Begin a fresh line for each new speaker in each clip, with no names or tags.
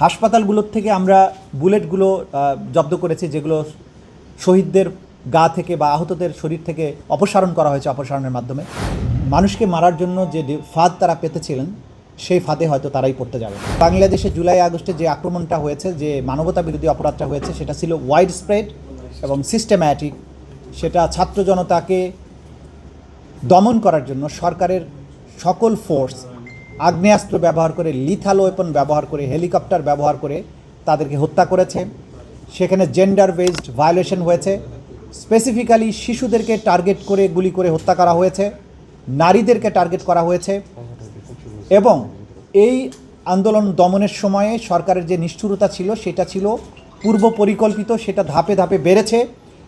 হাসপাতালগুলোর থেকে আমরা বুলেটগুলো জব্দ করেছি, যেগুলো শহীদদের গা থেকে বা আহতদের শরীর থেকে অপসারণ করা হয়েছে অপসারণের মাধ্যমে। মানুষকে মারার জন্য যে ফাঁদ তারা পেতেছিলেন, সেই ফাঁদে হয়তো তারাই পড়তে যাবে। বাংলাদেশে জুলাই আগস্টে যে আক্রমণটা হয়েছে, যে মানবতা বিরোধী অপরাধটা হয়েছে, সেটা ছিল ওয়াইড স্প্রেড এবং সিস্টেম্যাটিক। সেটা ছাত্র জনতাকে দমন করার জন্য সরকারের সকল ফোর্স আগ্নেয়াস্ত্র ব্যবহার করে, লিথাল ওয়েপন ব্যবহার করে, হেলিকপ্টার ব্যবহার করে তাদেরকে হত্যা করেছে। সেখানে জেন্ডার বেসড ভায়োলেশন হয়েছে, স্পেসিফিক্যালি শিশুদেরকে টার্গেট করে গুলি করে হত্যা করা হয়েছে, নারীদেরকে টার্গেট করা হয়েছে। এবং এই আন্দোলন দমনের সময়ে সরকারের যে নিষ্ঠুরতা ছিল, সেটা ছিল পূর্ব পরিকল্পিত, সেটা ধাপে ধাপে বেড়েছে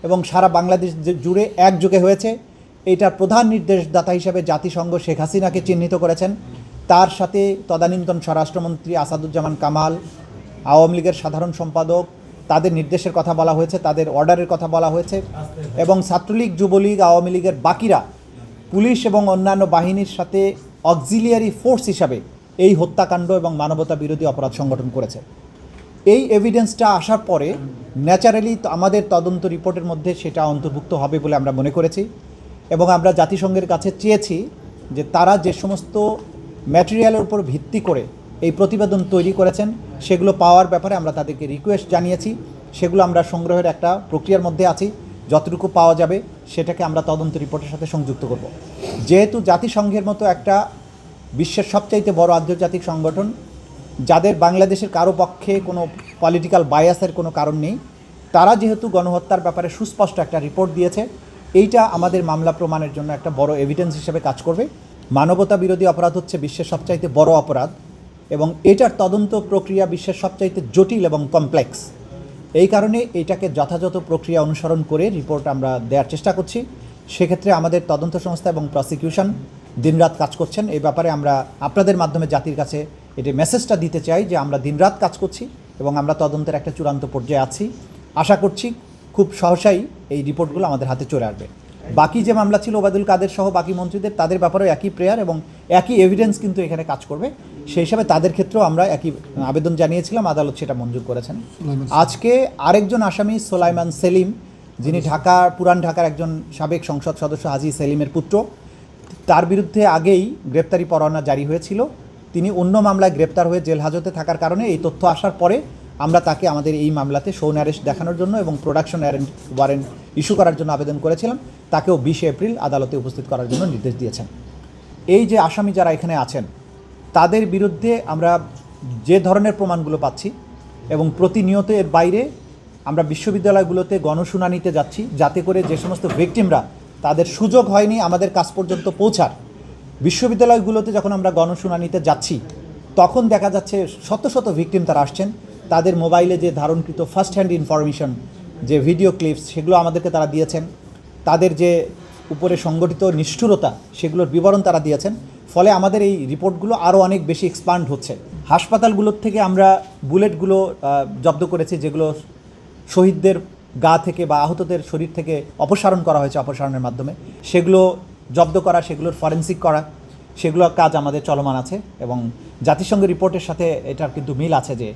এবং সারা বাংলাদেশ জুড়ে একযোগে হয়েছে। এইটার প্রধান নির্দেশদাতা হিসেবে জাতিসংঘ শেখ হাসিনাকে চিহ্নিত করেছেন। তার সাথে তদানীন্তন স্বরাষ্ট্রমন্ত্রী আসাদুজ্জামান কামাল, আওয়ামী লীগের সাধারণ সম্পাদক, তাদের নির্দেশের কথা বলা হয়েছে, তাদের অর্ডারের কথা বলা হয়েছে। এবং ছাত্রলীগ, যুবলীগ, আওয়ামী লীগের বাকিরা পুলিশ এবং অন্যান্য বাহিনীর সাথে অক্সিলিয়ারি ফোর্স হিসাবে এই হত্যাকাণ্ড এবং মানবতা বিরোধী অপরাধ সংগঠন করেছে। এই এভিডেন্সটা আসার পরে ন্যাচারালি আমাদের তদন্ত রিপোর্টের মধ্যে সেটা অন্তর্ভুক্ত হবে বলে আমরা মনে করেছি। এবং আমরা জাতিসংঘের কাছে চেয়েছি যে তারা যে সমস্ত ম্যাটেরিয়ালের উপর ভিত্তি করে এই প্রতিবেদন তৈরি করেছেন, সেগুলো পাওয়ার ব্যাপারে আমরা তাদেরকে রিকোয়েস্ট জানিয়েছি। সেগুলো আমরা সংগ্রহের একটা প্রক্রিয়ার মধ্যে আছি। যতটুকু পাওয়া যাবে সেটাকে আমরা তদন্ত রিপোর্টের সাথে সংযুক্ত করব। যেহেতু জাতিসংঘের মতো একটা বিশ্বের সবচাইতে বড় আন্তর্জাতিক সংগঠন, যাদের বাংলাদেশের কারো পক্ষে কোনো পলিটিক্যাল বায়াসের কোনো কারণ নেই, তারা যেহেতু গণহত্যার ব্যাপারে সুস্পষ্ট একটা রিপোর্ট দিয়েছে, এইটা আমাদের মামলা প্রমাণের জন্য একটা বড় এভিডেন্স হিসেবে কাজ করবে। মানবতা বিরোধী অপরাধ হচ্ছে বিশ্বের সবচাইতে বড় অপরাধ এবং এটার তদন্ত প্রক্রিয়া বিশ্বের সবচাইতে জটিল এবং কমপ্লেক্স। এই কারণে এটাকে যথাযথ প্রক্রিয়া অনুসরণ করে রিপোর্ট আমরা দেওয়ার চেষ্টা করছি। সেক্ষেত্রে আমাদের তদন্ত সংস্থা এবং প্রসিকিউশন দিনরাত কাজ করছেন। এই ব্যাপারে আমরা আপনাদের মাধ্যমে জাতির কাছে এটি মেসেজটা দিতে চাই যে আমরা দিনরাত কাজ করছি এবং আমরা তদন্তের একটা চূড়ান্ত পর্যায়ে আছি। আশা করছি খুব সহসাই এই রিপোর্টগুলো আমাদের হাতে চলে আসবে। বাকি যে মামলা ছিল ওবায়দুল কাদের সহ বাকি মন্ত্রীদের, তাদের ব্যাপারেও একই প্রেয়ার এবং একই এভিডেন্স কিন্তু এখানে কাজ করবে। সেই হিসাবে তাদের ক্ষেত্রেও আমরা একই আবেদন জানিয়েছিলাম, আদালত সেটা মঞ্জুর করেছেন। আজকে আরেকজন আসামি সোলাইমান সেলিম, যিনি পুরান ঢাকার একজন সাবেক সংসদ সদস্য হাজী সেলিমের পুত্র, তার বিরুদ্ধে আগেই গ্রেপ্তারি পরোয়ানা জারি হয়েছিল। তিনি অন্য মামলায় গ্রেপ্তার হয়ে জেল হাজতে থাকার কারণে এই তথ্য আসার পরে আমরা তাকে আমাদের এই মামলাতে শোন অ্যারেস্ট দেখানোর জন্য এবং প্রোডাকশন ওয়ারেন্ট ইস্যু করার জন্য আবেদন করেছিলাম। তাকেও 20 এপ্রিল আদালতে উপস্থিত করার জন্য নির্দেশ দিয়েছেন। এই যে আসামি যারা এখানে আছেন, তাদের বিরুদ্ধে আমরা যে ধরনের প্রমাণগুলো পাচ্ছি এবং প্রতিনিয়ত এর বাইরে আমরা বিশ্ববিদ্যালয়গুলোতে গণশুনানিতে যাচ্ছি, যাতে করে যে সমস্ত ভিকটিমরা তাদের সুযোগ হয়নি আমাদের কাছ পর্যন্ত পৌঁছার, বিশ্ববিদ্যালয়গুলোতে যখন আমরা গণশুনানিতে যাচ্ছি তখন দেখা যাচ্ছে শত শত ভিকটিম তারা আসছেন। তাদের মোবাইলে যে ধারণকৃত ফার্স্ট হ্যান্ড ইনফরমেশন, যে ভিডিও ক্লিপস, সেগুলো আমাদেরকে তারা দিয়েছেন। তাদের যে উপরে সংগঠিত নিষ্ঠুরতা, সেগুলোর বিবরণ তারা দিয়েছেন। ফলে আমাদের এই রিপোর্টগুলো আরও অনেক বেশি এক্সপান্ড হচ্ছে। হাসপাতালগুলোর থেকে আমরা বুলেটগুলো জব্দ করেছি, যেগুলো শহীদদের গা থেকে বা আহতদের শরীর থেকে অপসারণ করা হয়েছে অপসারণের মাধ্যমে। সেগুলো জব্দ করা, সেগুলোর ফরেন্সিক করা, সেগুলোর কাজ আমাদের চলমান আছে। এবং জাতিসংঘের রিপোর্টের সাথে এটার কিন্তু মিল আছে যে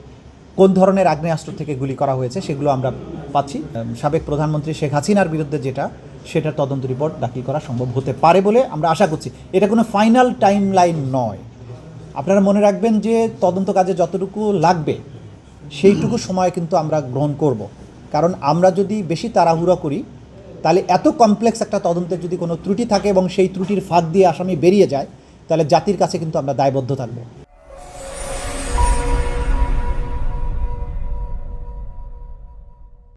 কোন ধরনের আগ্নেয়াস্ত্র থেকে গুলি করা হয়েছে, সেগুলো আমরা পাচ্ছি। সাবেক প্রধানমন্ত্রী শেখ হাসিনার বিরুদ্ধে সেটার তদন্ত রিপোর্ট দাখিল করা সম্ভব হতে পারে বলে আমরা আশা করছি। এটা কোনো ফাইনাল টাইম লাইন নয়। আপনারা মনে রাখবেন যে তদন্ত কাজে যতটুকু লাগবে সেইটুকু সময় কিন্তু আমরা গ্রহণ করব। কারণ আমরা যদি বেশি তাড়াহুড়ো করি, তাহলে এত কমপ্লেক্স একটা তদন্তের যদি কোনো ত্রুটি থাকে এবং সেই ত্রুটির ফাঁক দিয়ে আসামি বেরিয়ে যায়, তাহলে জাতির কাছে কিন্তু আমরা দায়বদ্ধ থাকব।